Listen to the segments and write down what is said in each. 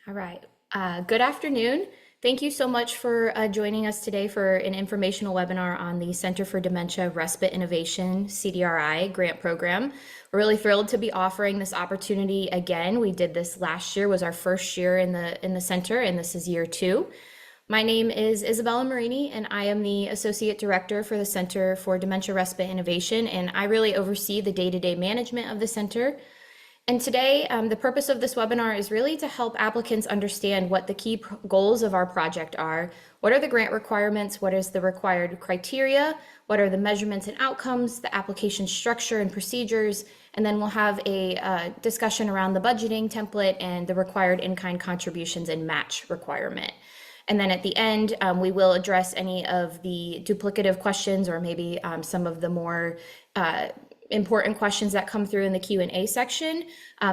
All right. Good afternoon. Thank you so much for joining us today for an informational webinar on the Center for Dementia Respite Innovation CDRI grant program. We're really thrilled to be offering this opportunity again. We did this last year, was our first year in the center, and this is year 2. My name is Isabella Marini, and I am the Associate Director for the Center for Dementia Respite Innovation, and I really oversee the day-to-day management of the center. And today, the purpose of this webinar is really to help applicants understand what the key goals of our project are, what are the grant requirements, what is the required criteria, what are the measurements and outcomes, the application structure and procedures, and then we'll have a discussion around the budgeting template and the required in-kind contributions and match requirement. And then at the end, we will address any of the duplicative questions or maybe some of the more important questions that come through in the Q&A section.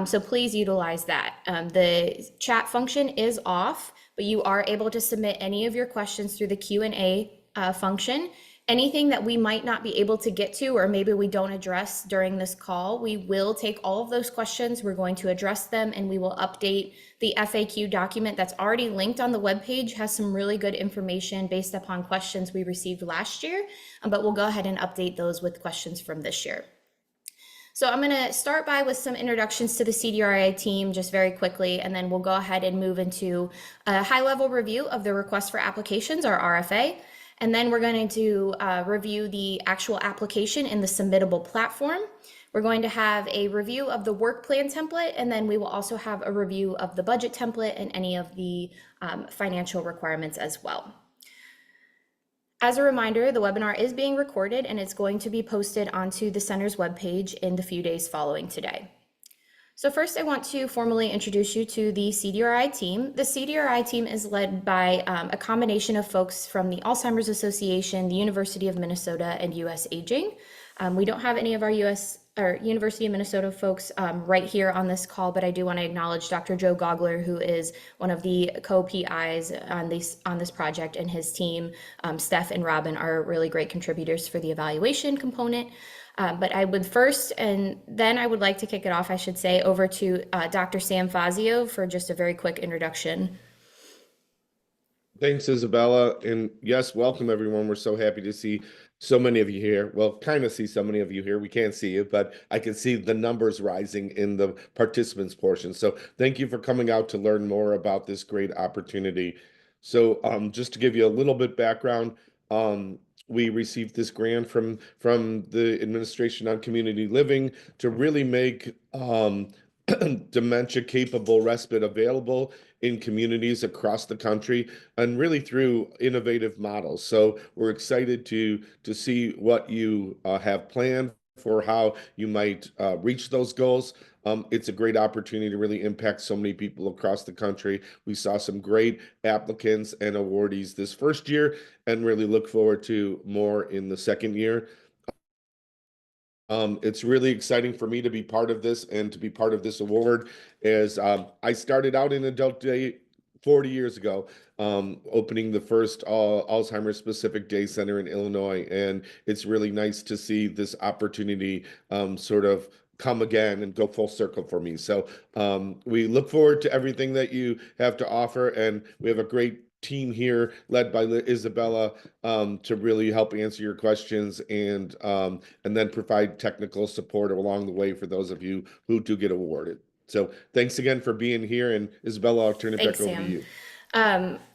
So please utilize that. The chat function is off, but you are able to submit any of your questions through the Q&A function. Anything that we might not be able to get to, or maybe we don't address during this call, we will take all of those questions, we're going to address them, and we will update the FAQ document that's already linked on the webpage, has some really good information based upon questions we received last year, but we'll go ahead and update those with questions from this year. So I'm going to start with some introductions to the CDRI team just very quickly, and then we'll go ahead and move into a high-level review of the request for applications, or RFA. And then we're going to review the actual application in the submittable platform. We're going to have a review of the work plan template, and then we will also have a review of the budget template and any of the financial requirements as well. As a reminder, the webinar is being recorded and it's going to be posted onto the center's webpage in the few days following today. So first, I want to formally introduce you to the CDRI team. The CDRI team is led by a combination of folks from the Alzheimer's Association, the University of Minnesota, and US Aging. We don't have any of our University of Minnesota folks right here on this call, but I do want to acknowledge Dr. Joe Gogler, who is one of the co-PIs on this project, and his team. Steph and Robin are really great contributors for the evaluation component. But I would first, and then I would like to kick it off, I should say, over to Dr. Sam Fazio for just a very quick introduction. Thanks, Isabella. And yes, welcome everyone. We're so happy to see so many of you here. Well, kind of see so many of you here. We can't see you, but I can see the numbers rising in the participants portion. So thank you for coming out to learn more about this great opportunity. So just to give you a little bit background, we received this grant from the Administration on Community Living to really make dementia capable respite available in communities across the country, and really through innovative models. So we're excited to see what you have planned for how you might reach those goals. It's a great opportunity to really impact so many people across the country. We saw some great applicants and awardees this first year, and really look forward to more in the second year. It's really exciting for me to be part of this and to be part of this award, as I started out in adult day 40 years ago, opening the first Alzheimer's specific day center in Illinois. And it's really nice to see this opportunity sort of come again and go full circle for me. So we look forward to everything that you have to offer, and we have a great team here led by Isabella to really help answer your questions and then provide technical support along the way for those of you who do get awarded. So thanks again for being here, and Isabella, I'll turn it back over to you.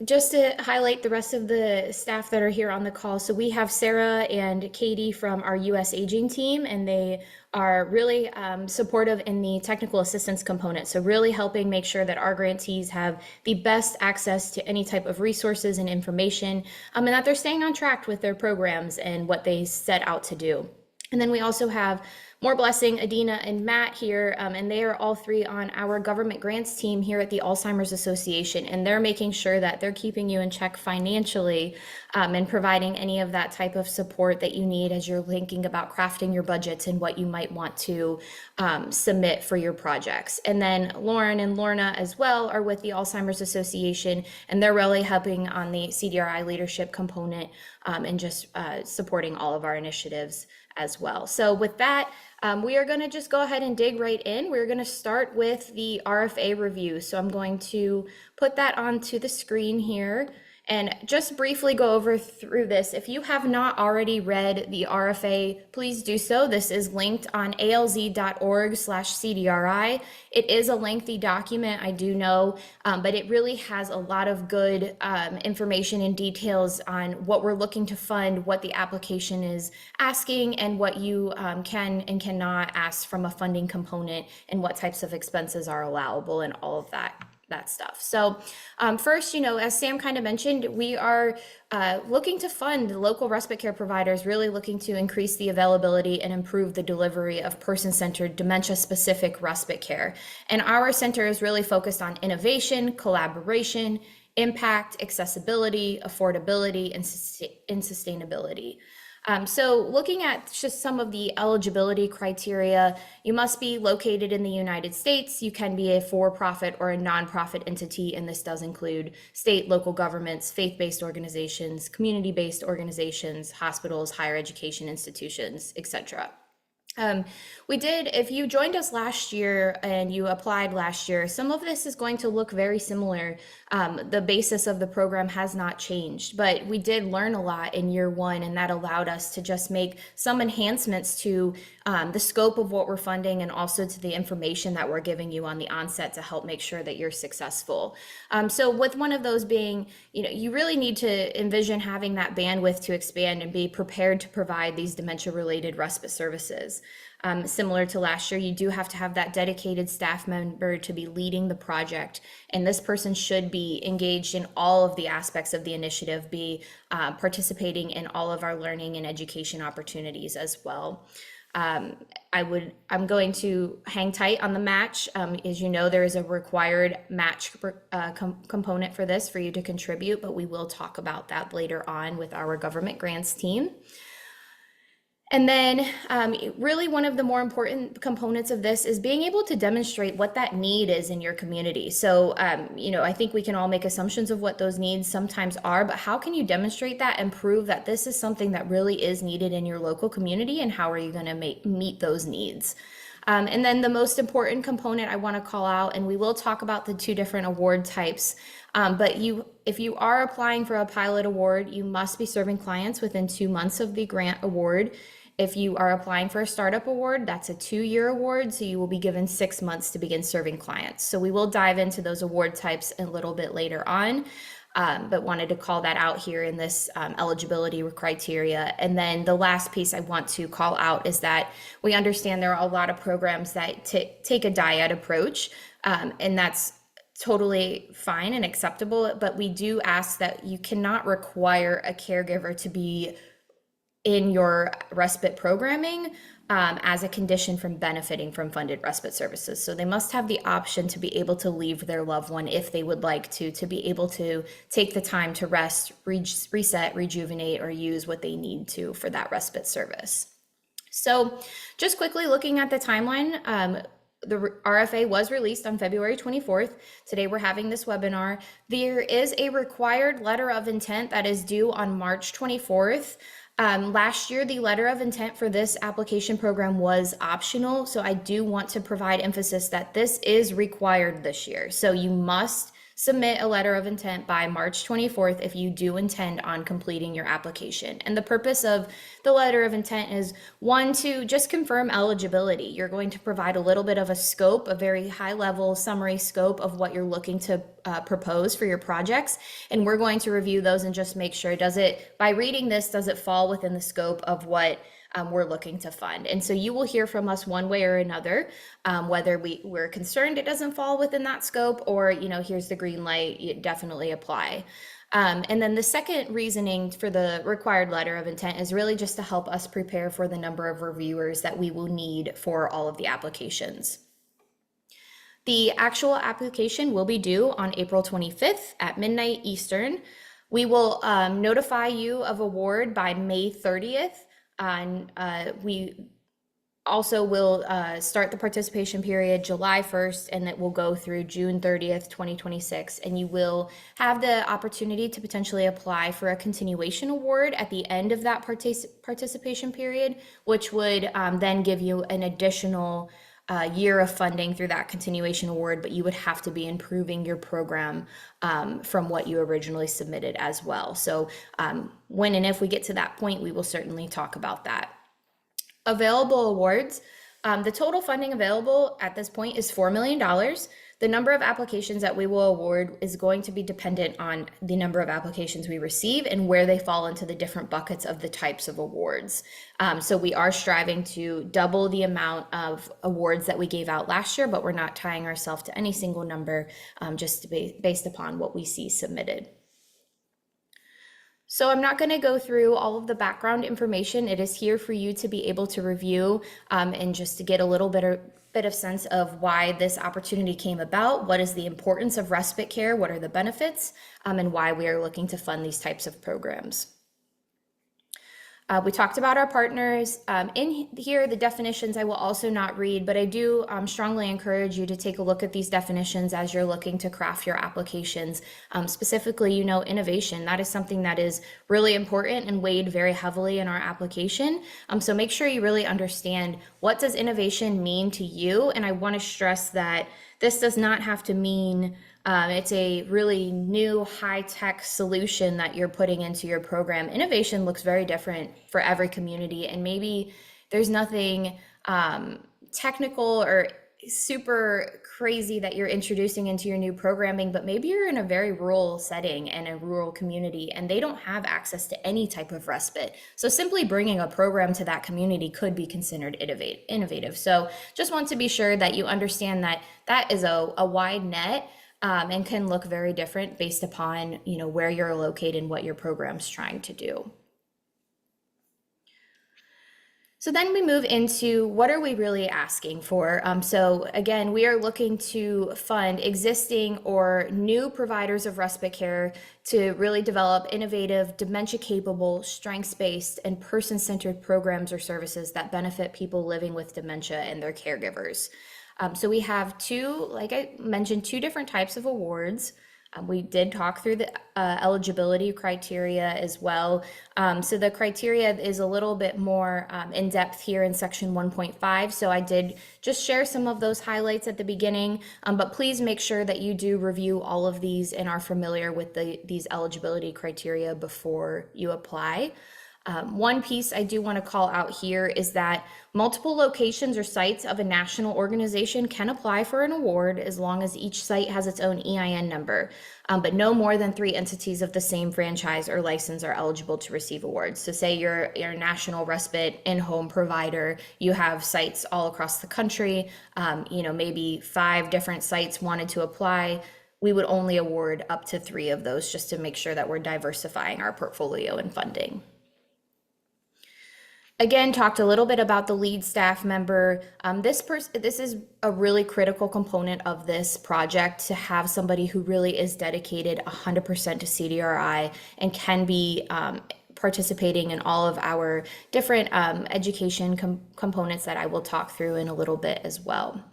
Just to highlight the rest of the staff that are here on the call. So we have Sarah and Katie from our US Aging team, and they are really supportive in the technical assistance component. So really helping make sure that our grantees have the best access to any type of resources and information, and that they're staying on track with their programs and what they set out to do. And then we also have More Blessing, Adina, and Matt here, and they are all three on our government grants team here at the Alzheimer's Association, and they're making sure that they're keeping you in check financially and providing any of that type of support that you need as you're thinking about crafting your budgets and what you might want to submit for your projects. And then Lauren and Lorna as well are with the Alzheimer's Association, and they're really helping on the CDRI leadership component and just supporting all of our initiatives as well. So with that, we are going to just go ahead and dig right in. We're going to start with the RFA review. So I'm going to put that onto the screen here and just briefly go over through this. If you have not already read the RFA, please do so. This is linked on alz.org/CDRI. It is a lengthy document, I do know, but it really has a lot of good information and details on what we're looking to fund, what the application is asking, and what you can and cannot ask from a funding component, and what types of expenses are allowable, and all of that stuff. So first, as Sam kind of mentioned, we are looking to fund local respite care providers, really looking to increase the availability and improve the delivery of person-centered dementia-specific respite care. And our center is really focused on innovation, collaboration, impact, accessibility, affordability, and sustainability. So looking at just some of the eligibility criteria, you must be located in the United States. You can be a for-profit or a nonprofit entity, and this does include state, local governments, faith-based organizations, community-based organizations, hospitals, higher education institutions, etc. If you joined us last year and you applied last year, some of this is going to look very similar. The basis of the program has not changed, but we did learn a lot in year one, and that allowed us to just make some enhancements to the scope of what we're funding, and also to the information that we're giving you on the onset to help make sure that you're successful. So with one of those being, you really need to envision having that bandwidth to expand and be prepared to provide these dementia-related respite services. Similar to last year, you do have to have that dedicated staff member to be leading the project, and this person should be engaged in all of the aspects of the initiative, be participating in all of our learning and education opportunities as well. I'm going to hang tight on the match. As you know, there is a required match component for this for you to contribute, but we will talk about that later on with our government grants team. And then really one of the more important components of this is being able to demonstrate what that need is in your community. So, I think we can all make assumptions of what those needs sometimes are, but how can you demonstrate that and prove that this is something that really is needed in your local community, and how are you going to meet those needs? And then the most important component I want to call out, and we will talk about the two different award types, but if you are applying for a pilot award, you must be serving clients within 2 months of the grant award. If you are applying for a startup award, that's a 2-year award, so you will be given 6 months to begin serving clients. So we will dive into those award types a little bit later on, but wanted to call that out here in this eligibility criteria. And then the last piece I want to call out is that we understand there are a lot of programs that take a dyad approach, and that's totally fine and acceptable, but we do ask that you cannot require a caregiver to be in your respite programming as a condition from benefiting from funded respite services. So they must have the option to be able to leave their loved one if they would like to be able to take the time to rest, reset, rejuvenate, or use what they need to for that respite service. So just quickly looking at the timeline, the RFA was released on February 24th. Today we're having this webinar. There is a required letter of intent that is due on March 24th. Last year, the letter of intent for this application program was optional, so I do want to provide emphasis that this is required this year. So you must submit a letter of intent by March 24th if you do intend on completing your application. And the purpose of the letter of intent is, one, to just confirm eligibility. You're going to provide a little bit of a scope, a very high-level summary scope of what you're looking to propose for your projects. And we're going to review those and just make sure, by reading this, does it fall within the scope of what we're looking to fund? And so you will hear from us one way or another, whether we're concerned it doesn't fall within that scope, or, here's the green light, you definitely apply. And then the second reasoning for the required letter of intent is really just to help us prepare for the number of reviewers that we will need for all of the applications. The actual application will be due on April 25th at midnight Eastern. We will notify you of award by May 30th. also will start the participation period July 1st, and it will go through June 30th, 2026. And you will have the opportunity to potentially apply for a continuation award at the end of that participation period, which would then give you an additional year of funding through that continuation award, but you would have to be improving your program from what you originally submitted as well. So when and if we get to that point, we will certainly talk about that. Available awards. The total funding available at this point is $4 million. The number of applications that we will award is going to be dependent on the number of applications we receive and where they fall into the different buckets of the types of awards. So we are striving to double the amount of awards that we gave out last year, but we're not tying ourselves to any single number, just to be based upon what we see submitted. So I'm not going to go through all of the background information. It is here for you to be able to review and just to get a little bit of sense of why this opportunity came about, what is the importance of respite care, what are the benefits, and why we are looking to fund these types of programs. We talked about our partners. In here, the definitions I will also not read, but I do strongly encourage you to take a look at these definitions as you're looking to craft your applications. Specifically, innovation. That is something that is really important and weighed very heavily in our application. So make sure you really understand, what does innovation mean to you? And I want to stress that this does not have to mean it's a really new high-tech solution that you're putting into your program. Innovation looks very different for every community, and maybe there's nothing technical or super crazy that you're introducing into your new programming, but maybe you're in a very rural setting and a rural community and they don't have access to any type of respite. So simply bringing a program to that community could be considered innovative. So just want to be sure that you understand that that is a wide net and can look very different based upon where you're located and what your program's trying to do. So then we move into, what are we really asking for? So again, we are looking to fund existing or new providers of respite care to really develop innovative, dementia-capable, strengths-based, and person-centered programs or services that benefit people living with dementia and their caregivers. So we have like I mentioned, two different types of awards. We did talk through the eligibility criteria as well. So the criteria is a little bit more in depth here in section 1.5. So I did just share some of those highlights at the beginning, but please make sure that you do review all of these and are familiar with these eligibility criteria before you apply. One piece I do want to call out here is that multiple locations or sites of a national organization can apply for an award as long as each site has its own EIN number, but no more than 3 entities of the same franchise or license are eligible to receive awards. So say you're a national respite in-home provider, you have sites all across the country, maybe 5 different sites wanted to apply, we would only award up to 3 of those just to make sure that we're diversifying our portfolio and funding. Again, talked a little bit about the lead staff member. This is a really critical component of this project, to have somebody who really is dedicated 100% to CDRI and can be participating in all of our different education components that I will talk through in a little bit as well.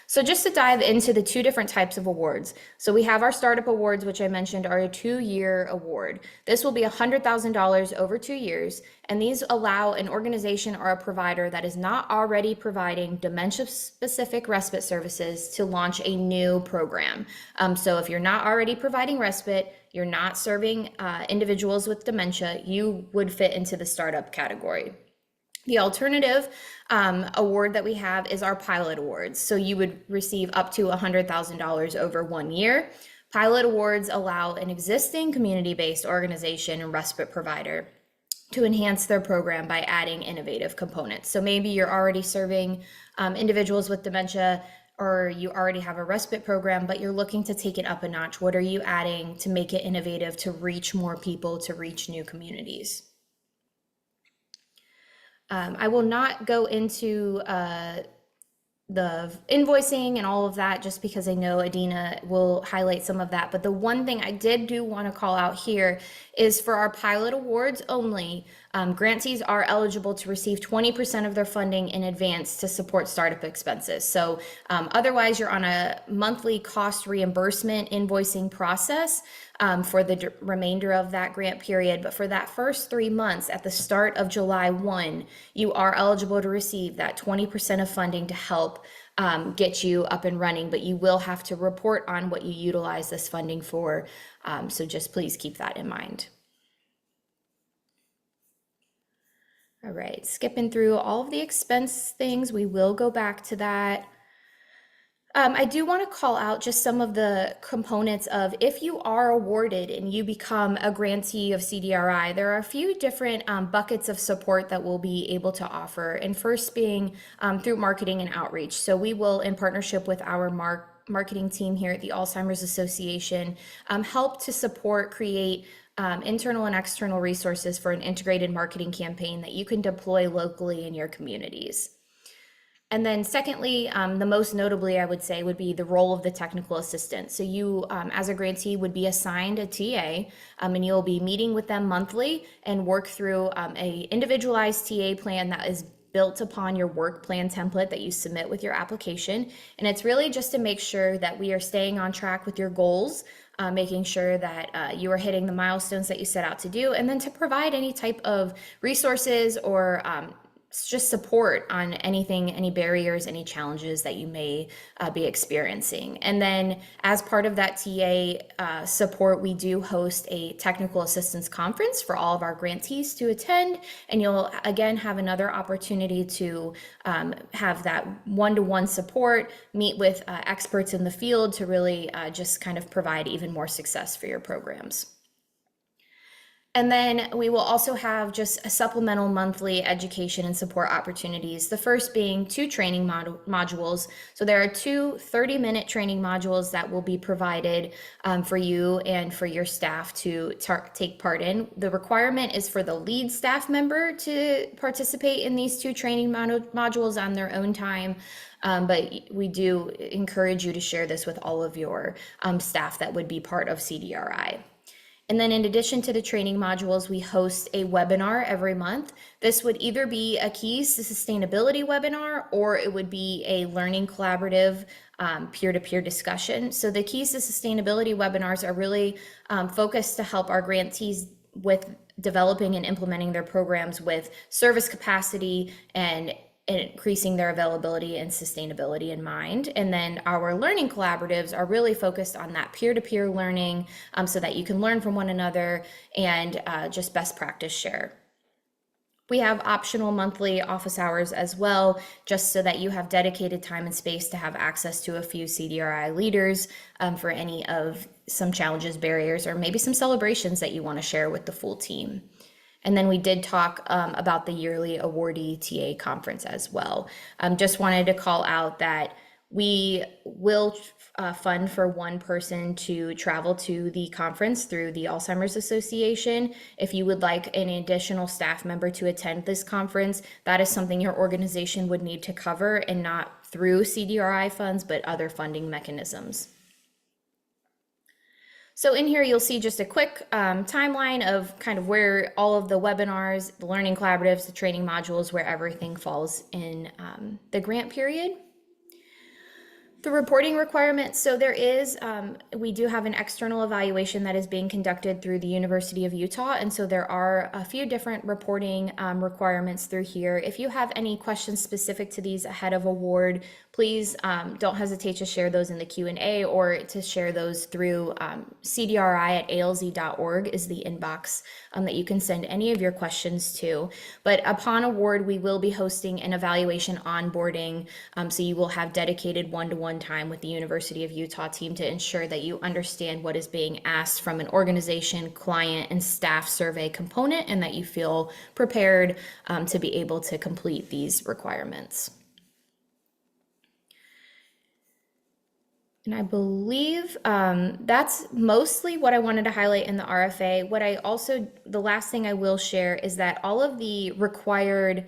So just to dive into the 2 different types of awards. So we have our startup awards, which I mentioned are a 2-year award. This will be $100,000 over 2 years, and these allow an organization or a provider that is not already providing dementia-specific respite services to launch a new program. So if you're not already providing respite, you're not serving individuals with dementia, you would fit into the startup category. The alternative award that we have is our pilot awards. So you would receive up to $100,000 over 1 year. Pilot awards allow an existing community-based organization and respite provider to enhance their program by adding innovative components. So maybe you're already serving individuals with dementia, or you already have a respite program, but you're looking to take it up a notch. What are you adding to make it innovative, to reach more people, to reach new communities? I will not go into the invoicing and all of that, just because I know Adina will highlight some of that. But the one thing I do want to call out here is, for our pilot awards only, Grantees are eligible to receive 20% of their funding in advance to support startup expenses. So otherwise, you're on a monthly cost reimbursement invoicing process for the remainder of that grant period. But for that first 3 months at the start of July 1, you are eligible to receive that 20% of funding to help get you up and running, but you will have to report on what you utilize this funding for. So just please keep that in mind. All right, skipping through all of the expense things, we will go back to that. I do want to call out just some of the components of if you are awarded and you become a grantee of CDRI, there are a few different buckets of support that we'll be able to offer. And first being through marketing and outreach. So we will, in partnership with our marketing team here at the Alzheimer's Association, help to create internal and external resources for an integrated marketing campaign that you can deploy locally in your communities. And then secondly, the most notably, I would say, would be the role of the technical assistant. So you, as a grantee, would be assigned a TA, and you'll be meeting with them monthly and work through a individualized TA plan that is built upon your work plan template that you submit with your application. And it's really just to make sure that we are staying on track with your goals, making sure that you are hitting the milestones that you set out to do, and then to provide any type of resources or just support on anything, any barriers, any challenges that you may be experiencing. And then as part of that TA support, we do host a technical assistance conference for all of our grantees to attend. And you'll again have another opportunity to have that one-to-one support, meet with experts in the field to really just kind of provide even more success for your programs. And then we will also have just a supplemental monthly education and support opportunities. The first being 2 training modules. So there are 2 30-minute training modules that will be provided for you and for your staff to take part in. The requirement is for the lead staff member to participate in these 2 training modules on their own time. But we do encourage you to share this with all of your staff that would be part of CDRI. And then in addition to the training modules, we host a webinar every month. This would either be a Keys to Sustainability webinar, or it would be a learning collaborative peer-to-peer discussion. So the Keys to Sustainability webinars are really focused to help our grantees with developing and implementing their programs with service capacity and increasing their availability and sustainability in mind. And then our learning collaboratives are really focused on that peer-to-peer learning so that you can learn from one another and just best practice share. We have optional monthly office hours as well, just so that you have dedicated time and space to have access to a few CDRI leaders for any of some challenges, barriers, or maybe some celebrations that you want to share with the full team. And then we did talk about the yearly awardee TA conference as well. Just wanted to call out that we will fund for one person to travel to the conference through the Alzheimer's Association. If you would like an additional staff member to attend this conference, that is something your organization would need to cover, and not through CDRI funds, but other funding mechanisms. So in here, you'll see just a quick timeline of kind of where all of the webinars, the learning collaboratives, the training modules, where everything falls in the grant period. The reporting requirements, so there is, we do have an external evaluation that is being conducted through the University of Utah, and so there are a few different reporting requirements through here. If you have any questions specific to these ahead of award, please don't hesitate to share those in the Q&A or to share those through cdri@alz.org is the inbox that you can send any of your questions to. But upon award, we will be hosting an evaluation onboarding, so you will have dedicated one-to-one time with the University of Utah team to ensure that you understand what is being asked from an organization, client, and staff survey component, and that you feel prepared to be able to complete these requirements. And I believe that's mostly what I wanted to highlight in the RFA. The last thing I will share is that all of the required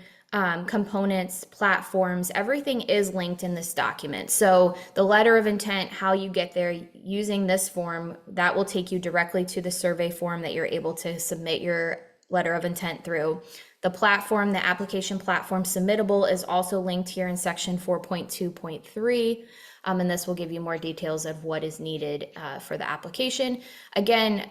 components, platforms, everything is linked in this document. So the letter of intent, how you get there using this form, that will take you directly to the survey form that you're able to submit your letter of intent through. The platform, the application platform submittable is also linked here in section 4.2.3. And this will give you more details of what is needed for the application. Again,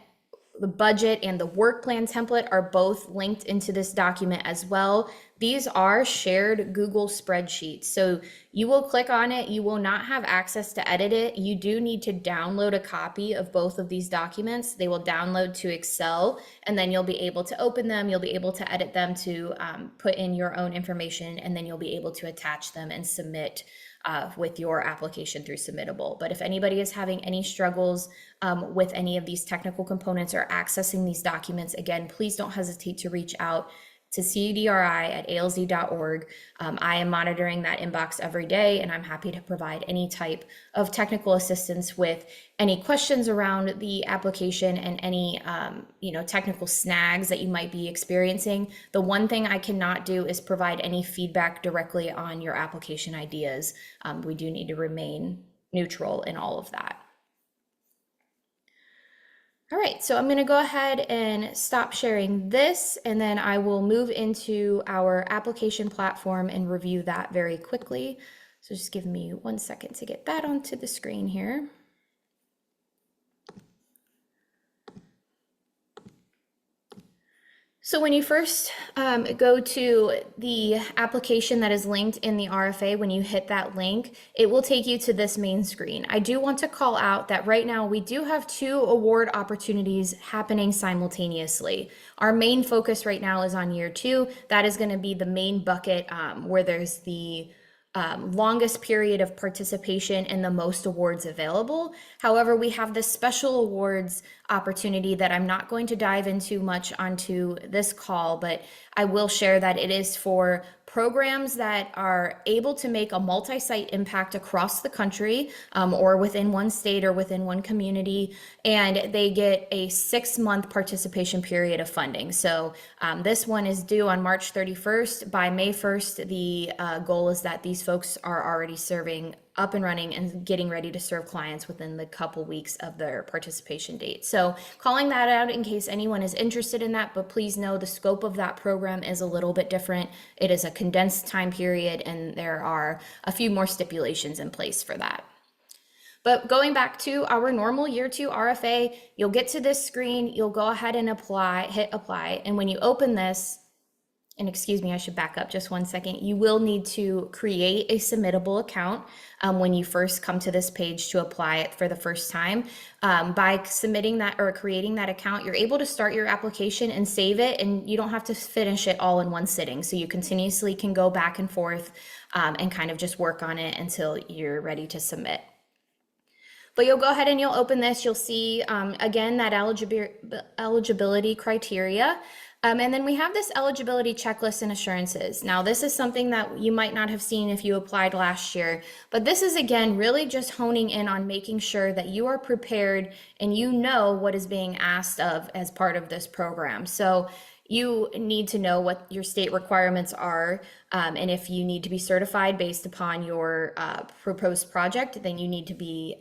the budget and the work plan template are both linked into this document as well. These are shared Google spreadsheets. So you will click on it. You will not have access to edit it. You do need to download a copy of both of these documents. They will download to Excel, and then you'll be able to open them. You'll be able to edit them to put in your own information, and then you'll be able to attach them and submit with your application through submittable. But if anybody is having any struggles with any of these technical components or accessing these documents, again, please don't hesitate to reach out to cdri@alz.org. I am monitoring that inbox every day, and I'm happy to provide any type of technical assistance with any questions around the application and any technical snags that you might be experiencing. The one thing I cannot do is provide any feedback directly on your application ideas. We do need to remain neutral in all of that. All right, so I'm going to go ahead and stop sharing this, and then I will move into our application platform and review that very quickly. So just give me 1 second to get that onto the screen here. So when you first go to the application that is linked in the RFA, when you hit that link, it will take you to this main screen. I do want to call out that right now we do have 2 award opportunities happening simultaneously. Our main focus right now is on year 2. That is going to be the main bucket where there's the longest period of participation and the most awards available. However, we have this special awards opportunity that I'm not going to dive into much onto this call, but I will share that it is for programs that are able to make a multi-site impact across the country or within one state or within one community, and they get a 6-month participation period of funding. So this one is due on March 31st. By May 1st, the goal is that these folks are already serving up and running and getting ready to serve clients within the couple weeks of their participation date. So calling that out in case anyone is interested in that, but please know the scope of that program is a little bit different. It is a condensed time period, and there are a few more stipulations in place for that. But going back to our normal year 2 RFA, you'll get to this screen, you'll go ahead and hit apply. And when you open this, and excuse me, I should back up just 1 second. You will need to create a submittable account when you first come to this page to apply it for the first time. By submitting that or creating that account, you're able to start your application and save it, and you don't have to finish it all in one sitting. So you continuously can go back and forth and kind of just work on it until you're ready to submit. But you'll go ahead and you'll open this. You'll see, again, that eligibility criteria. And then we have this eligibility checklist and assurances. Now, this is something that you might not have seen if you applied last year, but this is, again, really just honing in on making sure that you are prepared and you know what is being asked of as part of this program. So you need to know what your state requirements are, and if you need to be certified based upon your proposed project, then you need to be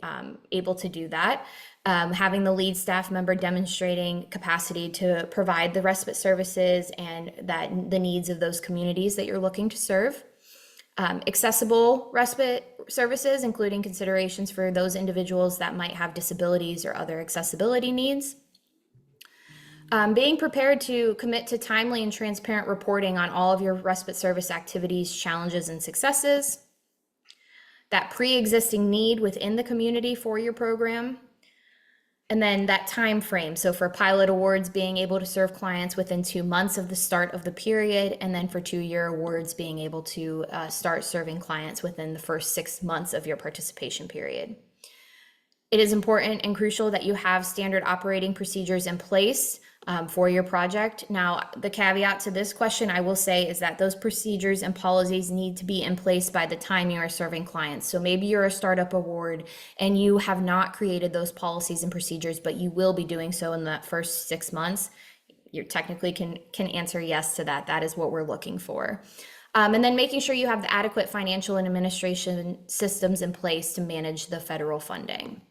able to do that. Having the lead staff member demonstrating capacity to provide the respite services and that the needs of those communities that you're looking to serve. Accessible respite services, including considerations for those individuals that might have disabilities or other accessibility needs. Being prepared to commit to timely and transparent reporting on all of your respite service activities, challenges, and successes. That pre-existing need within the community for your program. And then that time frame. So for pilot awards, being able to serve clients within 2 months of the start of the period. And then for 2-year awards, being able to start serving clients within the first 6 months of your participation period. It is important and crucial that you have standard operating procedures in place for your project. Now, the caveat to this question, I will say, is that those procedures and policies need to be in place by the time you are serving clients. So maybe you're a startup award and you have not created those policies and procedures, but you will be doing so in that first 6 months. You technically can answer yes to that. That is what we're looking for. And then making sure you have the adequate financial and administration systems in place to manage the federal funding.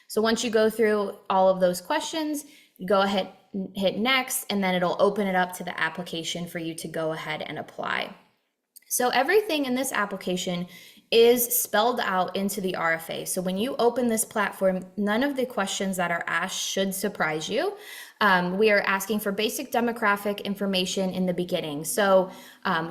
So once you go through all of those questions, go ahead and hit next, and then it'll open it up to the application for you to go ahead and apply. So everything in this application is spelled out into the RFA. So when you open this platform, none of the questions that are asked should surprise you. We are asking for basic demographic information in the beginning. So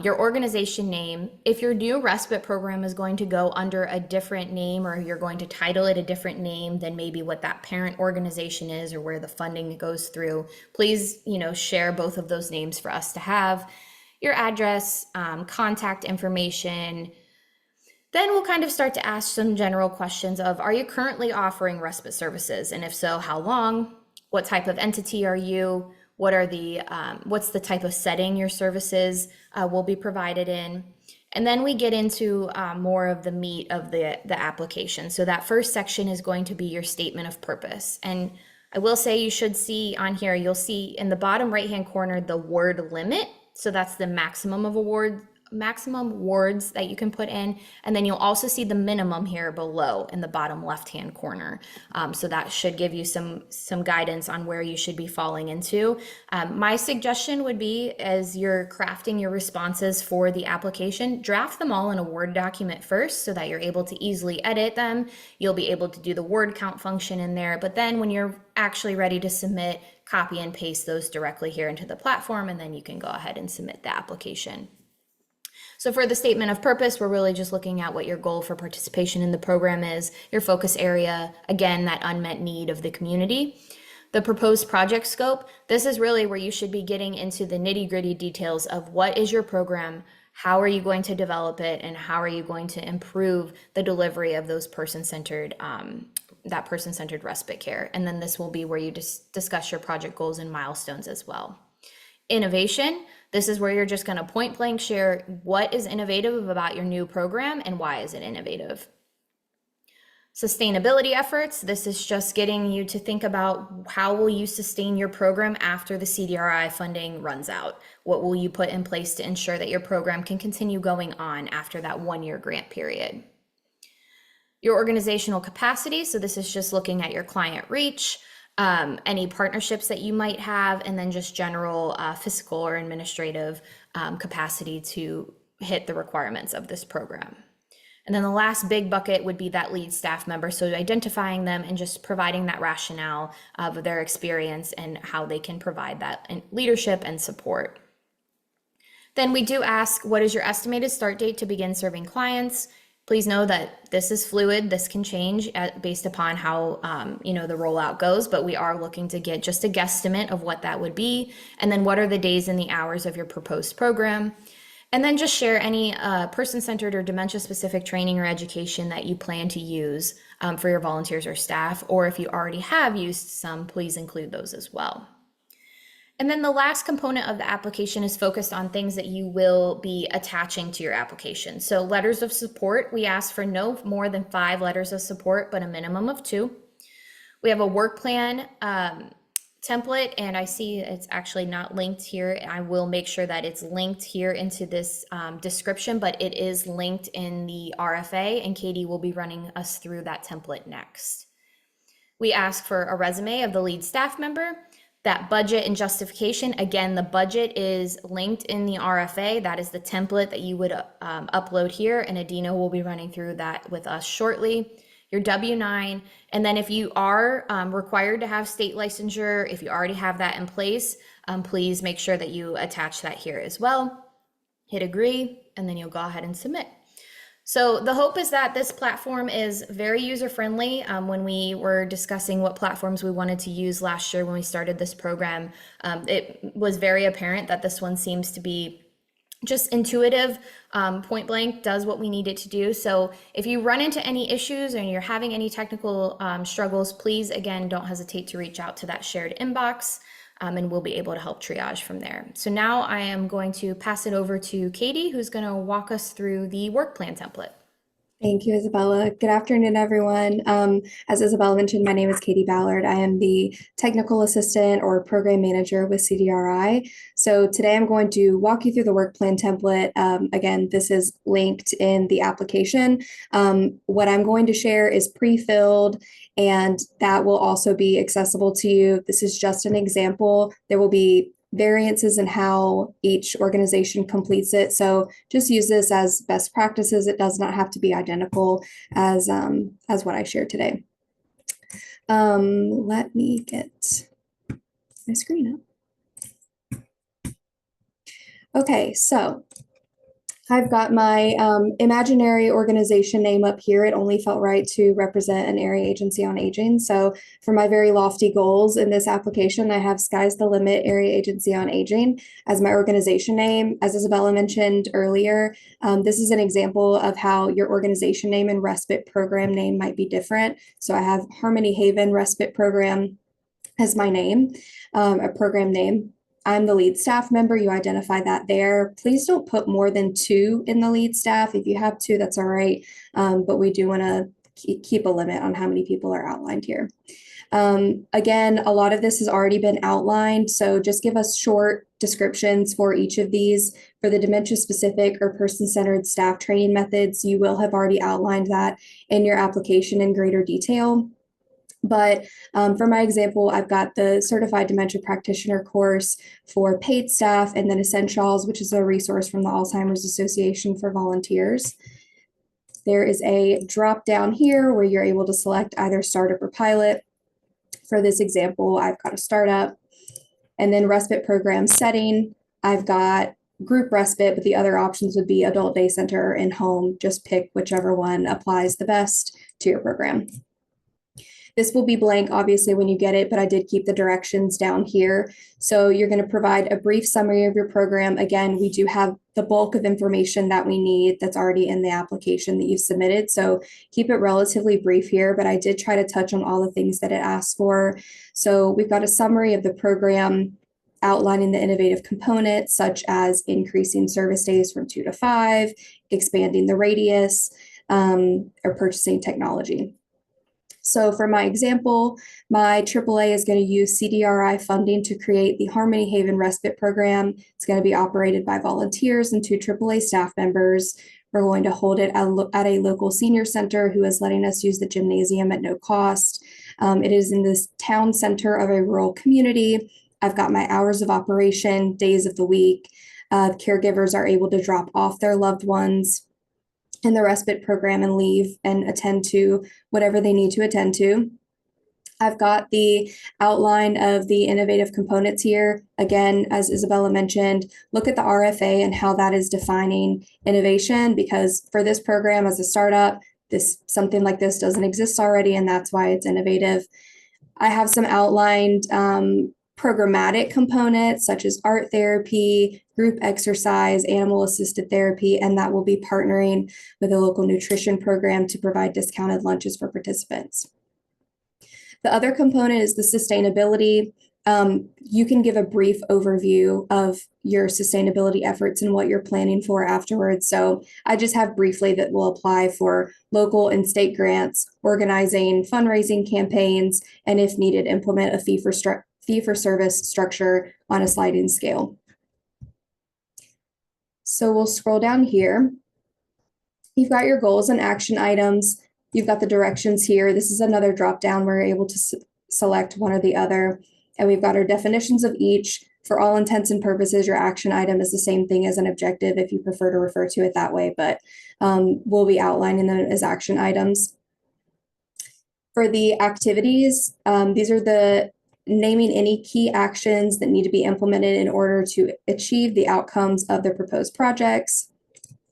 your organization name, if your new respite program is going to go under a different name, or you're going to title it a different name than maybe what that parent organization is or where the funding goes through, please, share both of those names for us to have. Your address, contact information. Then we'll kind of start to ask some general questions of, are you currently offering respite services? And if so, how long? What type of entity are you? What's the type of setting your services will be provided in? And then we get into more of the meat of the application. So that first section is going to be your statement of purpose. And I will say, you should see on here, you'll see in the bottom right-hand corner, the word limit. So that's the maximum words that you can put in. And then you'll also see the minimum here below in the bottom left-hand corner. So that should give you some guidance on where you should be falling into. My suggestion would be, as you're crafting your responses for the application, draft them all in a Word document first so that you're able to easily edit them. You'll be able to do the word count function in there. But then when you're actually ready to submit, copy and paste those directly here into the platform, and then you can go ahead and submit the application. So for the statement of purpose, we're really just looking at what your goal for participation in the program is, your focus area, again, that unmet need of the community. The proposed project scope, this is really where you should be getting into the nitty-gritty details of what is your program, how are you going to develop it, and how are you going to improve the delivery of those person-centered respite care. And then this will be where you discuss your project goals and milestones as well. Innovation, this is where you're just going to point blank share what is innovative about your new program and why is it innovative. Sustainability efforts, this is just getting you to think about how will you sustain your program after the CDRI funding runs out? What will you put in place to ensure that your program can continue going on after that 1-year grant period? Your organizational capacity, so this is just looking at your client reach, any partnerships that you might have, and then just general fiscal or administrative capacity to hit the requirements of this program. And then the last big bucket would be that lead staff member. So identifying them and just providing that rationale of their experience and how they can provide that leadership and support. Then we do ask, what is your estimated start date to begin serving clients? Please know that this is fluid. This can change based upon how the rollout goes, but we are looking to get just a guesstimate of what that would be. And then what are the days and the hours of your proposed program? And then just share any person-centered or dementia-specific training or education that you plan to use for your volunteers or staff, or if you already have used some, please include those as well. And then the last component of the application is focused on things that you will be attaching to your application. So letters of support, we ask for no more than 5 letters of support, but a minimum of 2. We have a work plan template, and I see it's actually not linked here. I will make sure that it's linked here into this description, but it is linked in the RFA, and Katie will be running us through that template next. We ask for a resume of the lead staff member. That budget and justification, again, the budget is linked in the RFA. That is the template that you would upload here, and Adina will be running through that with us shortly. Your W-9, and then if you are required to have state licensure, if you already have that in place, please make sure that you attach that here as well. Hit agree, and then you'll go ahead and submit. So the hope is that this platform is very user-friendly. When we were discussing what platforms we wanted to use last year when we started this program, it was very apparent that this one seems to be just intuitive, point blank, does what we need it to do. So if you run into any issues or you're having any technical struggles, please, again, don't hesitate to reach out to that shared inbox. And we'll be able to help triage from there. So now I am going to pass it over to Katie, who's going to walk us through the work plan template. Thank you, Isabella. Good afternoon, everyone. As Isabella mentioned, my name is Katie Ballard. I am the technical assistant or program manager with CDRI. So today I'm going to walk you through the work plan template. Again, this is linked in the application. What I'm going to share is pre-filled, and that will also be accessible to you. This is just an example. There will be variances in how each organization completes it. So just use this as best practices. It does not have to be identical as what I shared today. Let me get my screen up. Okay, so I've got my imaginary organization name up here. It only felt right to represent an area agency on aging. So for my very lofty goals in this application, I have Sky's the Limit Area Agency on Aging as my organization name. As Isabella mentioned earlier, this is an example of how your organization name and respite program name might be different. So I have Harmony Haven Respite Program as my name, a program name. I'm the lead staff member. You identify that there. Please don't put more than 2 in the lead staff. If you have 2, that's all right. But we do want to keep a limit on how many people are outlined here. Again, a lot of this has already been outlined. So just give us short descriptions for each of these. For the dementia specific or person-centered staff training methods, you will have already outlined that in your application in greater detail. But for my example, I've got the Certified Dementia Practitioner course for paid staff, and then Essentials, which is a resource from the Alzheimer's Association for volunteers. There is a drop down here where you're able to select either startup or pilot. For this example, I've got a startup, and then respite program setting. I've got group respite, but the other options would be adult day center or in-home. Just pick whichever one applies the best to your program. This will be blank, obviously, when you get it, but I did keep the directions down here. So you're going to provide a brief summary of your program. Again, we do have the bulk of information that we need that's already in the application that you've submitted. So keep it relatively brief here, but I did try to touch on all the things that it asks for. So we've got a summary of the program outlining the innovative components, such as increasing service days from 2 to 5, expanding the radius, or purchasing technology. So for my example, my AAA is going to use CDRI funding to create the Harmony Haven Respite Program. It's going to be operated by volunteers and 2 AAA staff members. We're going to hold it at a local senior center who is letting us use the gymnasium at no cost. It is in this town center of a rural community. I've got my hours of operation, days of the week. Caregivers are able to drop off their loved ones in the respite program and leave and attend to whatever they need to attend to. I've got the outline of the innovative components here. Again, as Isabella mentioned, look at the RFA and how that is defining innovation, because for this program as a startup, something like this doesn't exist already, and that's why it's innovative. I have some outlined programmatic components such as art therapy, group exercise, animal assisted therapy, and that will be partnering with a local nutrition program to provide discounted lunches for participants. The other component is the sustainability. You can give a brief overview of your sustainability efforts and what you're planning for afterwards. So I just have briefly that will apply for local and state grants, organizing fundraising campaigns, and if needed, implement a fee-for-service structure on a sliding scale. So we'll scroll down here. You've got your goals and action items. You've got the directions here. This is another drop down where you're able to select one or the other. And we've got our definitions of each. For all intents and purposes, your action item is the same thing as an objective if you prefer to refer to it that way, but we'll be outlining them as action items. For the activities, these are the naming any key actions that need to be implemented in order to achieve the outcomes of the proposed projects.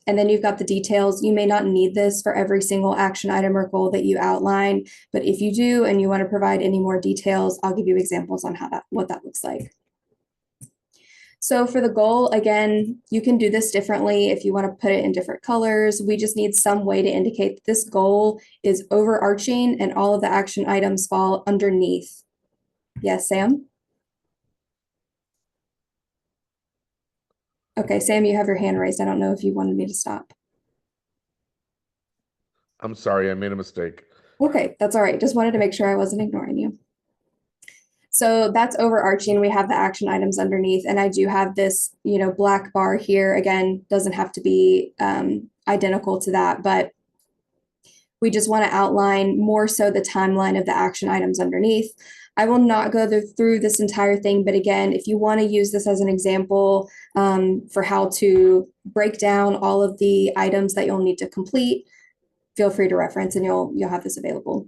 And then you've got the details. You may not need this for every single action item or goal that you outline, but if you do and you want to provide any more details, I'll give you examples on what that looks like. So for the goal, again, you can do this differently if you want to put it in different colors. We just need some way to indicate that this goal is overarching and all of the action items fall underneath. Yes, Sam? Okay, Sam, you have your hand raised. I don't know if you wanted me to stop. I'm sorry, I made a mistake. Okay, that's all right. Just wanted to make sure I wasn't ignoring you. So that's overarching. We have the action items underneath, and I do have this, black bar here. Again, doesn't have to be identical to that, but we just want to outline more so the timeline of the action items underneath. I will not go through this entire thing, but again, if you want to use this as an example for how to break down all of the items that you'll need to complete, feel free to reference, and you'll have this available.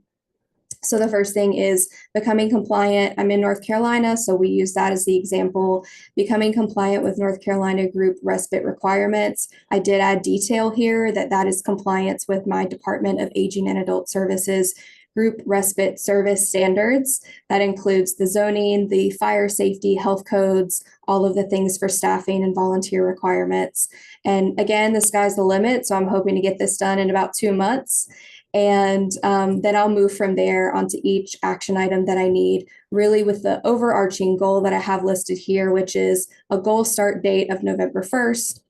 So the first thing is becoming compliant. I'm in North Carolina, so we use that as the example. Becoming compliant with North Carolina group respite requirements. I did add detail here that is compliance with my Department of Aging and Adult Services group respite service standards. That includes the zoning, the fire safety, health codes, all of the things for staffing and volunteer requirements. And again, the sky's the limit, so I'm hoping to get this done in about 2 months. And then I'll move from there onto each action item that I need, really with the overarching goal that I have listed here, which is a goal start date of November 1st.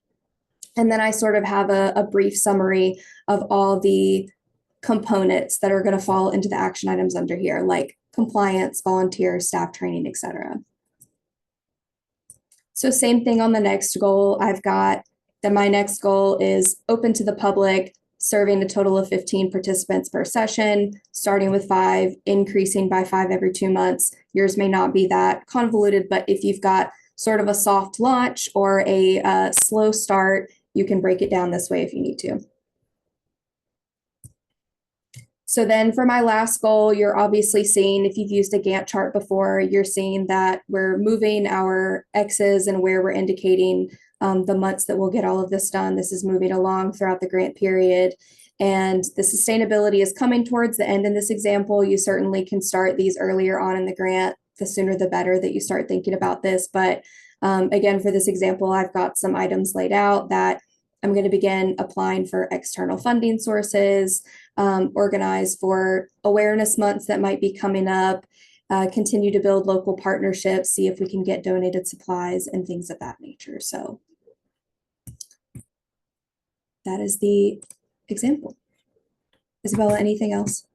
And then I sort of have a brief summary of all the components that are going to fall into the action items under here, like compliance, volunteers, staff training, etc. So same thing on the next goal. I've got that my next goal is open to the public, serving a total of 15 participants per session, starting with 5, increasing by 5 every 2 months. Yours may not be that convoluted, but if you've got sort of a soft launch or a slow start, you can break it down this way if you need to. So then for my last goal, you're obviously seeing, if you've used a Gantt chart before, you're seeing that we're moving our X's and where we're indicating the months that we'll get all of this done. This is moving along throughout the grant period. And the sustainability is coming towards the end in this example. You certainly can start these earlier on in the grant. The sooner the better that you start thinking about this. But again, for this example, I've got some items laid out that I'm going to begin applying for external funding sources, organize for awareness months that might be coming up, continue to build local partnerships, see if we can get donated supplies and things of that nature. So that is the example. Isabella, anything else?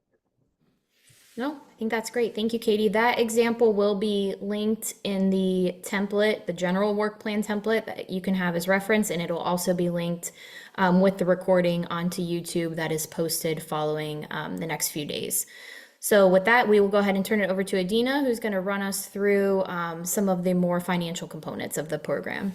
No, I think that's great. Thank you, Katie. That example will be linked in the template, the general work plan template that you can have as reference, and it'll also be linked with the recording onto YouTube that is posted following the next few days. So with that, we will go ahead and turn it over to Adina, who's going to run us through some of the more financial components of the program.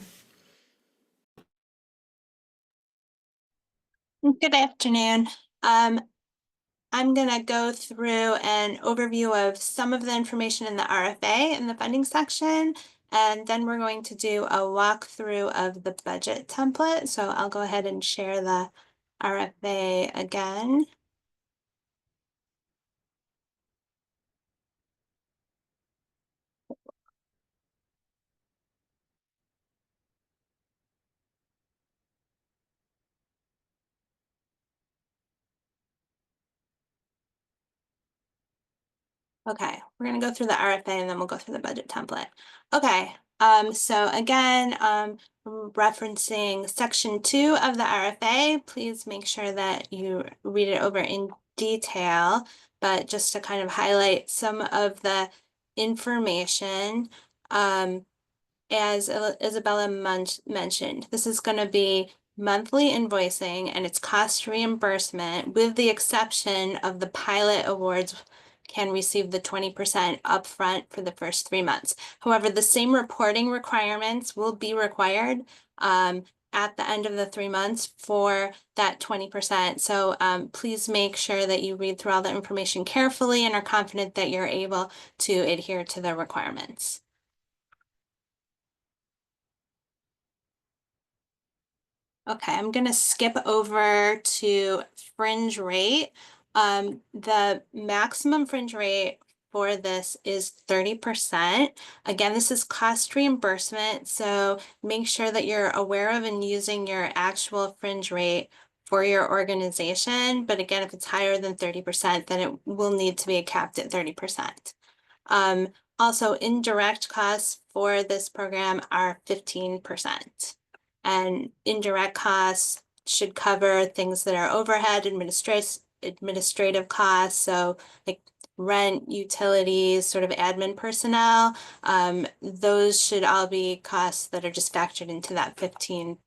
Good afternoon. I'm going to go through an overview of some of the information in the RFA in the funding section, and then we're going to do a walkthrough of the budget template. So I'll go ahead and share the RFA again. Okay, we're going to go through the RFA and then we'll go through the budget template. Okay, so again, referencing section 2 of the RFA, please make sure that you read it over in detail, but just to kind of highlight some of the information, as Isabella mentioned, this is going to be monthly invoicing and it's cost reimbursement, with the exception of the pilot awards can receive the 20% upfront for the first 3 months. However, the same reporting requirements will be required at the end of the 3 months for that 20%. So please make sure that you read through all the information carefully and are confident that you're able to adhere to the requirements. Okay, I'm going to skip over to fringe rate. The maximum fringe rate for this is 30%. Again, this is cost reimbursement, so make sure that you're aware of and using your actual fringe rate for your organization. But again, if it's higher than 30%, then it will need to be capped at 30%. Also, indirect costs for this program are 15%. And indirect costs should cover things that are overhead, administrative costs, so like rent, utilities, sort of admin personnel, those should all be costs that are just factored into that 15%.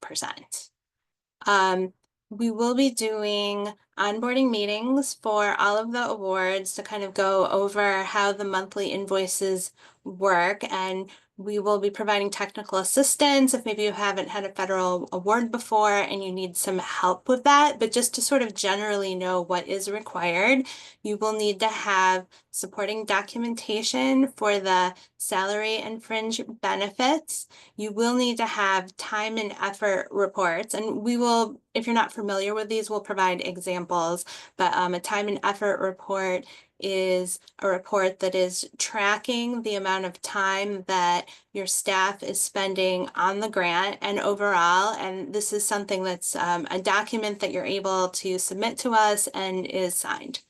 We will be doing onboarding meetings for all of the awards to kind of go over how the monthly invoices work, and we will be providing technical assistance if maybe you haven't had a federal award before and you need some help with that. But just to sort of generally know what is required, you will need to have supporting documentation for the salary and fringe benefits. You will need to have time and effort reports, and we will, if you're not familiar with these, we'll provide examples, but a time and effort report is a report that is tracking the amount of time that your staff is spending on the grant and overall, and this is something that's a document that you're able to submit to us and is signed.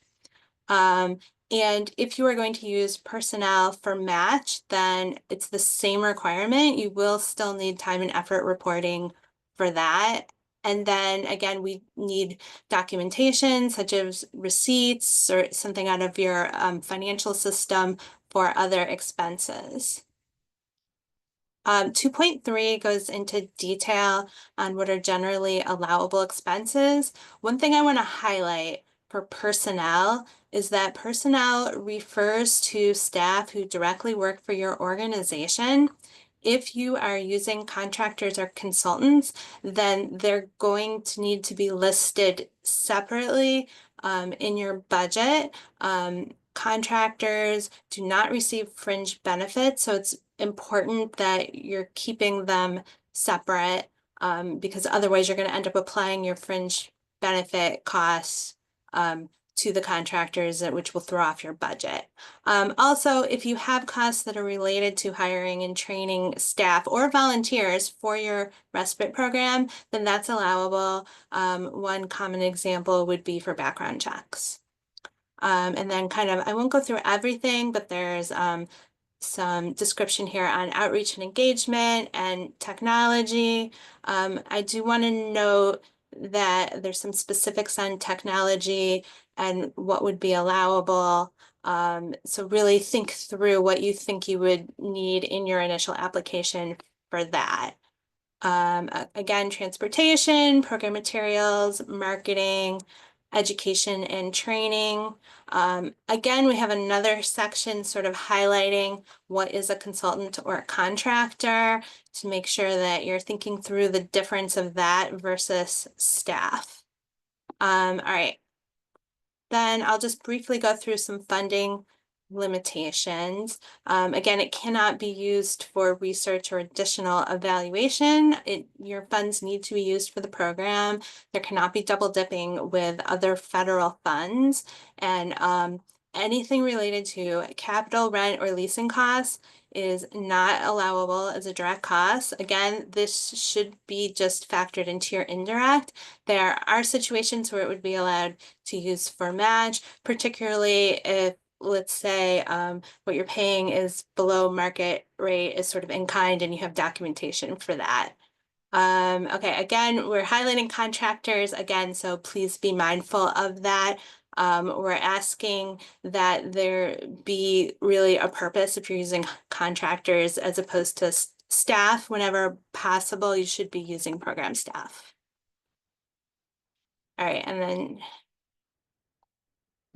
And if you are going to use personnel for match, then it's the same requirement. You will still need time and effort reporting for that. And then again, we need documentation such as receipts or something out of your financial system for other expenses. 2.3 goes into detail on what are generally allowable expenses. One thing I want to highlight for personnel is that personnel refers to staff who directly work for your organization. If you are using contractors or consultants, then they're going to need to be listed separately in your budget. Contractors do not receive fringe benefits, so it's important that you're keeping them separate because otherwise you're going to end up applying your fringe benefit costs to the contractors, which will throw off your budget. Also, if you have costs that are related to hiring and training staff or volunteers for your respite program, then that's allowable. One common example would be for background checks. And then kind of, I won't go through everything, but there's some description here on outreach and engagement and technology. I do want to note that there's some specifics on technology and what would be allowable. So really think through what you think you would need in your initial application for that. Again, transportation, program materials, marketing, education and training. Again, we have another section sort of highlighting what is a consultant or a contractor to make sure that you're thinking through the difference of that versus staff. All right. Then I'll just briefly go through some funding limitations. Again, it cannot be used for research or additional evaluation. Your funds need to be used for the program. There cannot be double dipping with other federal funds, and anything related to capital, rent, or leasing costs is not allowable as a direct cost. Again, this should be just factored into your indirect. There are situations where it would be allowed to use for match, particularly if, let's say, what you're paying is below market rate, is sort of in kind, and you have documentation for that. Okay, again, we're highlighting contractors again, so please be mindful of that. We're asking that there be really a purpose if you're using contractors as opposed to staff. Whenever possible, you should be using program staff. All right, and then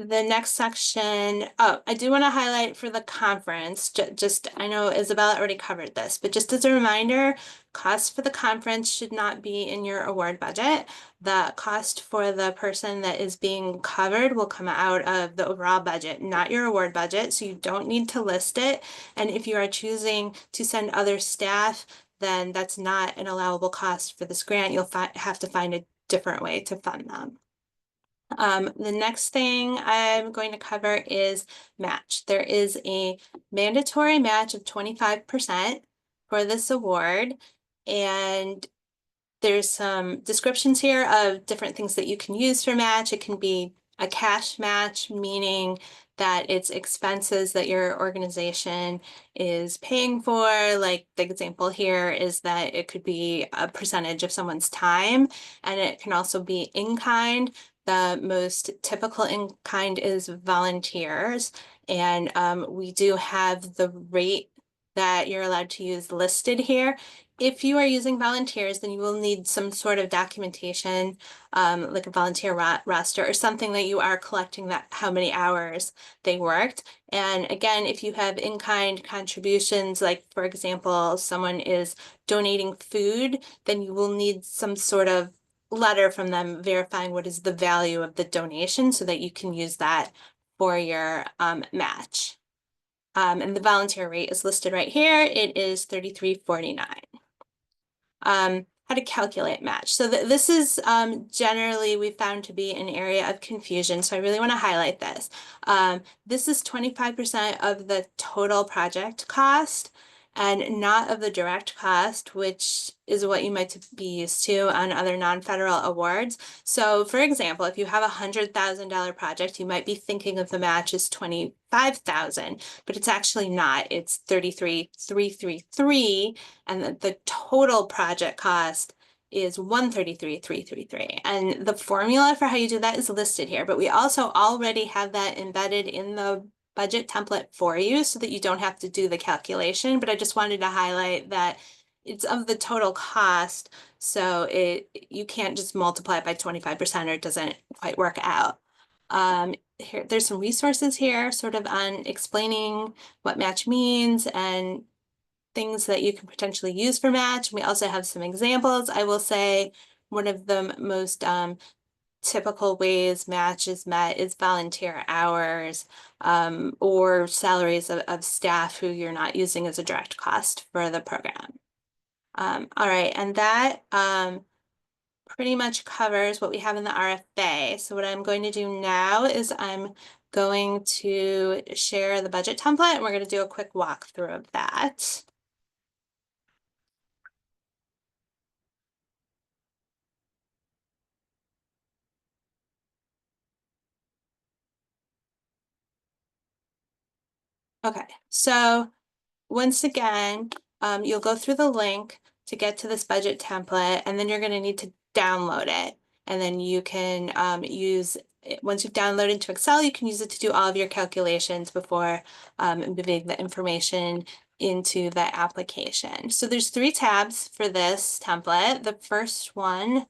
the next section, oh, I do want to highlight for the conference, just I know Isabella already covered this, but just as a reminder, cost for the conference should not be in your award budget. The cost for the person that is being covered will come out of the overall budget, not your award budget, so you don't need to list it. And if you are choosing to send other staff, then that's not an allowable cost for this grant. You'll have to find a different way to fund them. The next thing I'm going to cover is match. There is a mandatory match of 25% for this award, and there's some descriptions here of different things that you can use for match. It can be a cash match, meaning that it's expenses that your organization is paying for. Like the example here is that it could be a percentage of someone's time, and it can also be in kind. the most typical in kind is volunteers. And we do have the rate that you're allowed to use listed here. If you are using volunteers, then you will need some sort of documentation, like a volunteer roster or something that you are collecting that how many hours they worked. And again, if you have in-kind contributions, like for example, someone is donating food, then you will need some sort of letter from them verifying what is the value of the donation so that you can use that for your match. And the volunteer rate is listed right here. It is $33.49. How to calculate match. So this is generally we found to be an area of confusion. So I really want to highlight this. This is 25% of the total project cost and not of the direct cost, which is what you might be used to on other non-federal awards. So for example, if you have a $100,000 project, you might be thinking of the match as $25,000, but it's actually not. It's $33,333, and the total project cost is $133,333. And the formula for how you do that is listed here, but we also already have that embedded in the budget template for you so that you don't have to do the calculation. But I just wanted to highlight that it's of the total cost, so you can't just multiply it by 25% or it doesn't quite work out. Here, there's some resources here sort of on explaining what match means and things that you can potentially use for match. We also have some examples. I will say one of the most typical ways match is met is volunteer hours or salaries of staff who you're not using as a direct cost for the program. All right, and that pretty much covers what we have in the RFA. So what I'm going to do now is I'm going to share the budget template and we're going to do a quick walkthrough of that. Okay, so once again, you'll go through the link to get to this budget template, and then you're going to need to download it. And then you can use it. Once you've downloaded to Excel, you can use it to do all of your calculations before moving the information into the application. So there's 3 tabs for this template. The first one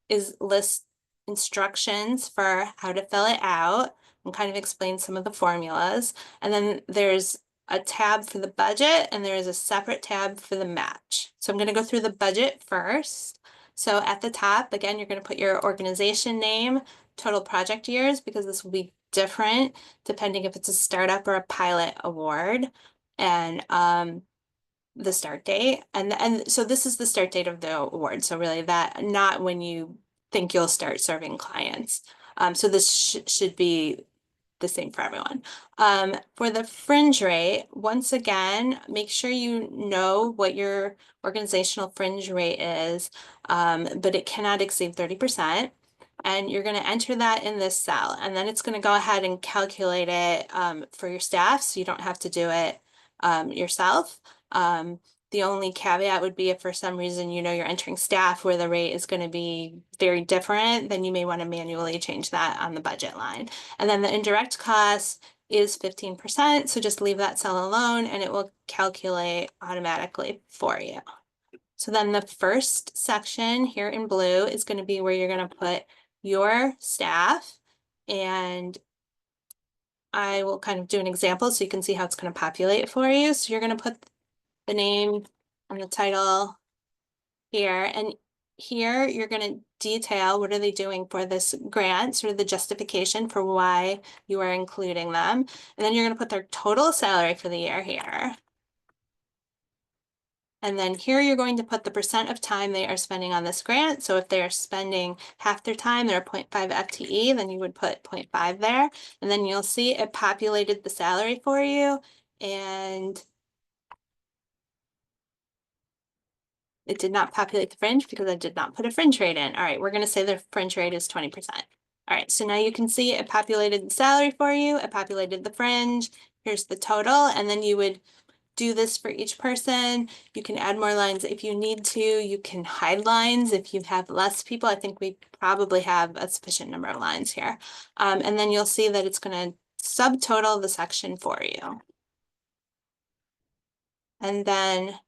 is list instructions for how to fill it out and kind of explain some of the formulas. And then there's a tab for the budget and there is a separate tab for the match. So I'm going to go through the budget first. So at the top, again, you're going to put your organization name, total project years, because this will be different depending if it's a startup or a pilot award, and the start date. And so this is the start date of the award. So really that, not when you think you'll start serving clients. So this should be the same for everyone. For the fringe rate, once again, make sure you know what your organizational fringe rate is, but it cannot exceed 30%. And you're going to enter that in this cell, and then it's going to go ahead and calculate it for your staff, so you don't have to do it yourself. The only caveat would be if for some reason you know you're entering staff where the rate is going to be very different, then you may want to manually change that on the budget line. And then the indirect cost is 15%, so just leave that cell alone and it will calculate automatically for you. So then the first section here in blue is going to be where you're going to put your staff, and I will kind of do an example so you can see how it's going to populate for you. So you're going to put the name and the title here, and here you're going to detail what are they doing for this grant, sort of the justification for why you are including them, and then you're going to put their total salary for the year here. And then here you're going to put the percent of time they are spending on this grant. So if they are spending half their time, they're 0.5 FTE, then you would put 0.5 there. And then you'll see it populated the salary for you, and it did not populate the fringe because I did not put a fringe rate in. All right, we're going to say the fringe rate is 20%. All right, so now you can see it populated the salary for you. It populated the fringe. Here's the total. And then you would do this for each person. You can add more lines if you need to. You can hide lines if you have less people. I think we probably have a sufficient number of lines here. And then you'll see that it's going to subtotal the section for you. And then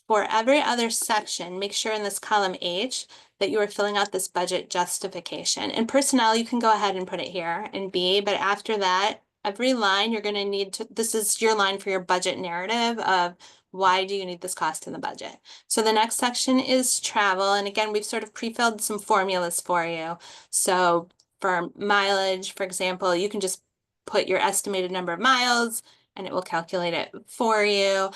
for every other section, make sure in this column H that you are filling out this budget justification. In personnel, you can go ahead and put it here in B, but after that, every line you're going to need to, this is your line for your budget narrative of why do you need this cost in the budget. So the next section is travel. And again, we've sort of pre-filled some formulas for you. So for mileage, for example, you can just put your estimated number of miles and it will calculate it for you.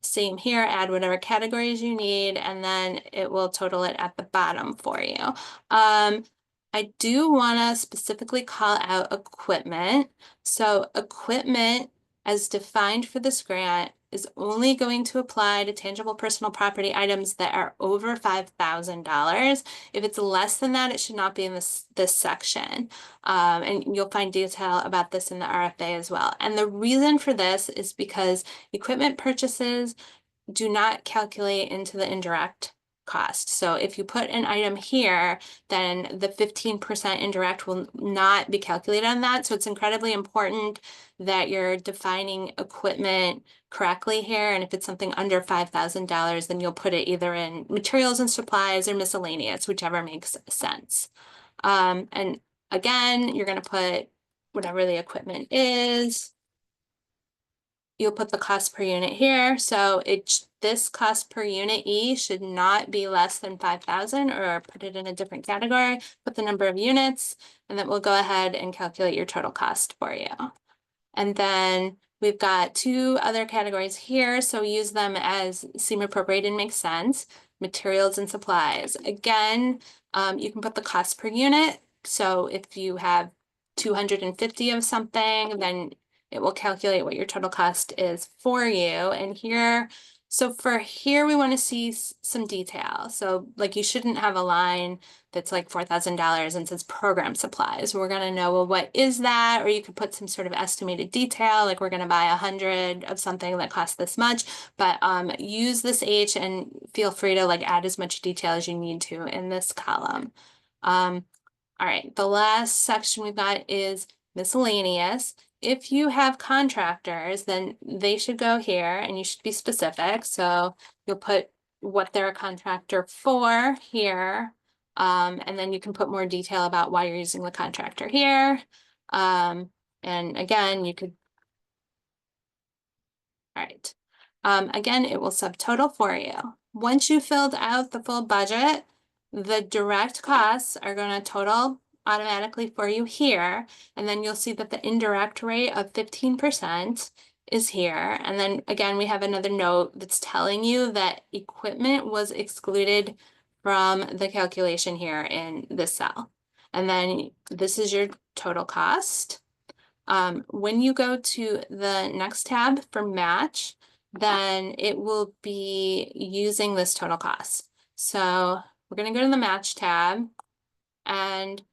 Same here, add whatever categories you need, and then it will total it at the bottom for you. I do want to specifically call out equipment. So equipment, as defined for this grant, is only going to apply to tangible personal property items that are over $5,000. If it's less than that, it should not be in this section. And you'll find detail about this in the RFA as well. And the reason for this is because equipment purchases do not calculate into the indirect cost. So if you put an item here, then the 15% indirect will not be calculated on that. So it's incredibly important that you're defining equipment correctly here. And if it's something under $5,000, then you'll put it either in materials and supplies or miscellaneous, whichever makes sense. And again, you're going to put whatever the equipment is. You'll put the cost per unit here. So this cost per unit E should not be less than 5,000, or put it in a different category, put the number of units, and then we'll go ahead and calculate your total cost for you. And then we've got two other categories here. So use them as seem appropriate and make sense. Materials and supplies. Again, you can put the cost per unit. So if you have 250 of something, then it will calculate what your total cost is for you. And here, so for here, we want to see some detail. So like you shouldn't have a line that's like $4,000 and says program supplies. We're going to know, well, what is that? Or you could put some sort of estimated detail, like we're going to buy 100 of something that costs this much, but use this H and feel free to like add as much detail as you need to in this column. All right, the last section we've got is miscellaneous. If you have contractors, then they should go here and you should be specific. So you'll put what they're a contractor for here. And then you can put more detail about why you're using the contractor here. And again, you could, all right. Again, it will subtotal for you. Once you filled out the full budget, the direct costs are going to total automatically for you here. And then you'll see that the indirect rate of 15% is here. And then again, we have another note that's telling you that equipment was excluded from the calculation here in this cell. And then this is your total cost. When you go to the next tab for match, then it will be using this total cost. So we're going to go to the match tab, and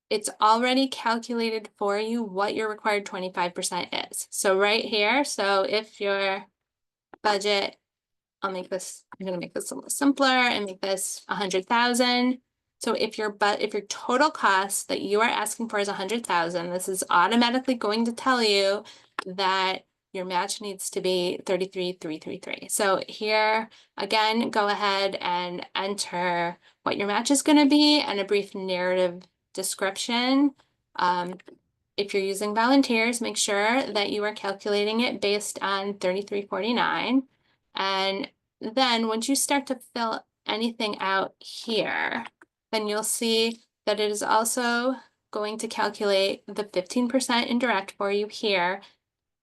it's already calculated for you what your required 25% is. So right here, so if your budget, I'm going to make this a little simpler and make this 100,000. So if your total cost that you are asking for is 100,000, this is automatically going to tell you that your match needs to be 33,333. So here, again, go ahead and enter what your match is going to be and a brief narrative description. If you're using volunteers, make sure that you are calculating it based on 3349. And then once you start to fill anything out here, then you'll see that it is also going to calculate the 15% indirect for you here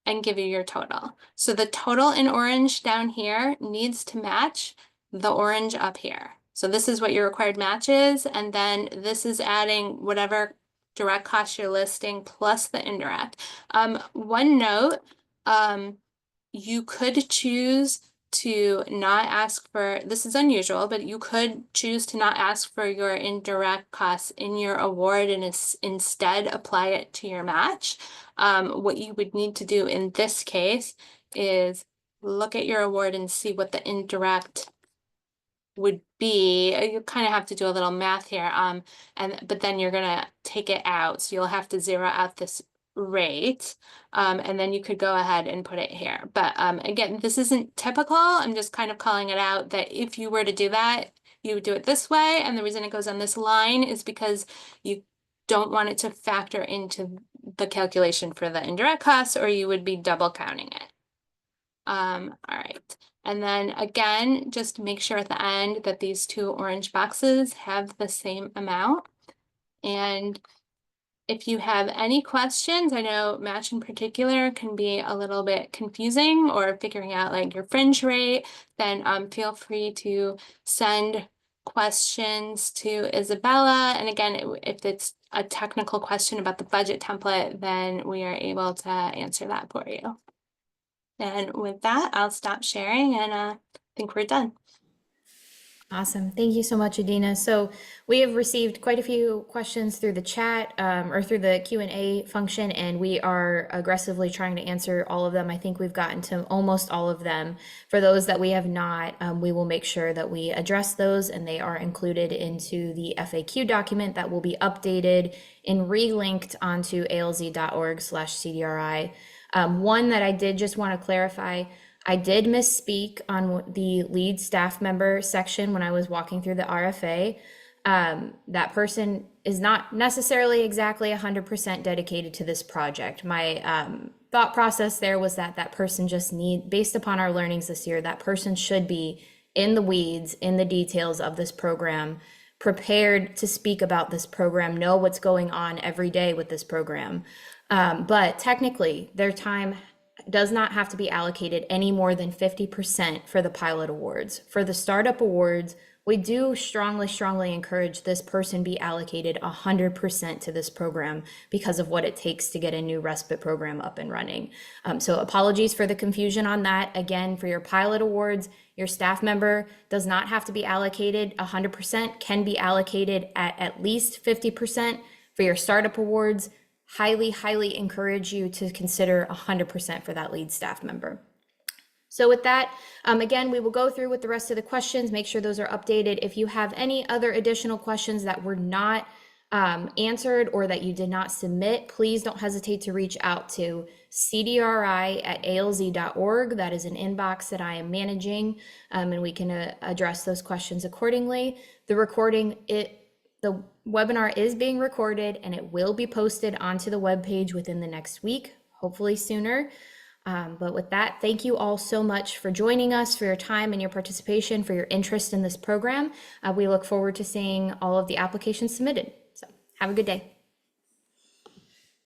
and give you your total. So the total in orange down here needs to match the orange up here. So this is what your required match is, and then this is adding whatever direct cost you're listing plus the indirect. One note, you could choose to not ask for, this is unusual, but you could choose to not ask for your indirect costs in your award and instead apply it to your match. What you would need to do in this case is look at your award and see what the indirect would be. You kind of have to do a little math here. But then you're gonna take it out. So you'll have to zero out this rate. And then you could go ahead and put it here. But again, this isn't typical. I'm just kind of calling it out that if you were to do that, you would do it this way. And the reason it goes on this line is because you don't want it to factor into the calculation for the indirect costs, or you would be double counting it. All right. And then again, just make sure at the end that these two orange boxes have the same amount. And if you have any questions, I know match in particular can be a little bit confusing, or figuring out like your fringe rate, then feel free to send questions to Isabella. And again, if it's a technical question about the budget template, then we are able to answer that for you. And with that, I'll stop sharing, and I think we're done. Awesome. Thank you so much, Adina. So we have received quite a few questions through the chat or through the Q&A function, and we are aggressively trying to answer all of them. I think we've gotten to almost all of them. For those that we have not, we will make sure that we address those, and they are included into the FAQ document that will be updated and relinked onto alz.org/CDRI. One that I did just want to clarify, I did misspeak on the lead staff member section when I was walking through the RFA. That person is not necessarily exactly 100% dedicated to this project. My thought process there was that that person just based upon our learnings this year, that person should be in the weeds, in the details of this program, prepared to speak about this program, know what's going on every day with this program. But technically, their time does not have to be allocated any more than 50% for the pilot awards. For the startup awards, we do strongly encourage this person be allocated 100% to this program because of what it takes to get a new respite program up and running. So apologies for the confusion on that. Again, for your pilot awards, your staff member does not have to be allocated 100%, can be allocated at least 50%. For your startup awards, highly encourage you to consider 100% for that lead staff member. So with that, again, we will go through with the rest of the questions, make sure those are updated. If you have any other additional questions that were not answered or that you did not submit, please don't hesitate to reach out to cdri@alz.org. That is an inbox that I am managing, and we can address those questions accordingly. The webinar is being recorded, and it will be posted onto the webpage within the next week, hopefully sooner. But with that, thank you all so much for joining us, for your time and your participation, for your interest in this program. We look forward to seeing all of the applications submitted. So have a good day.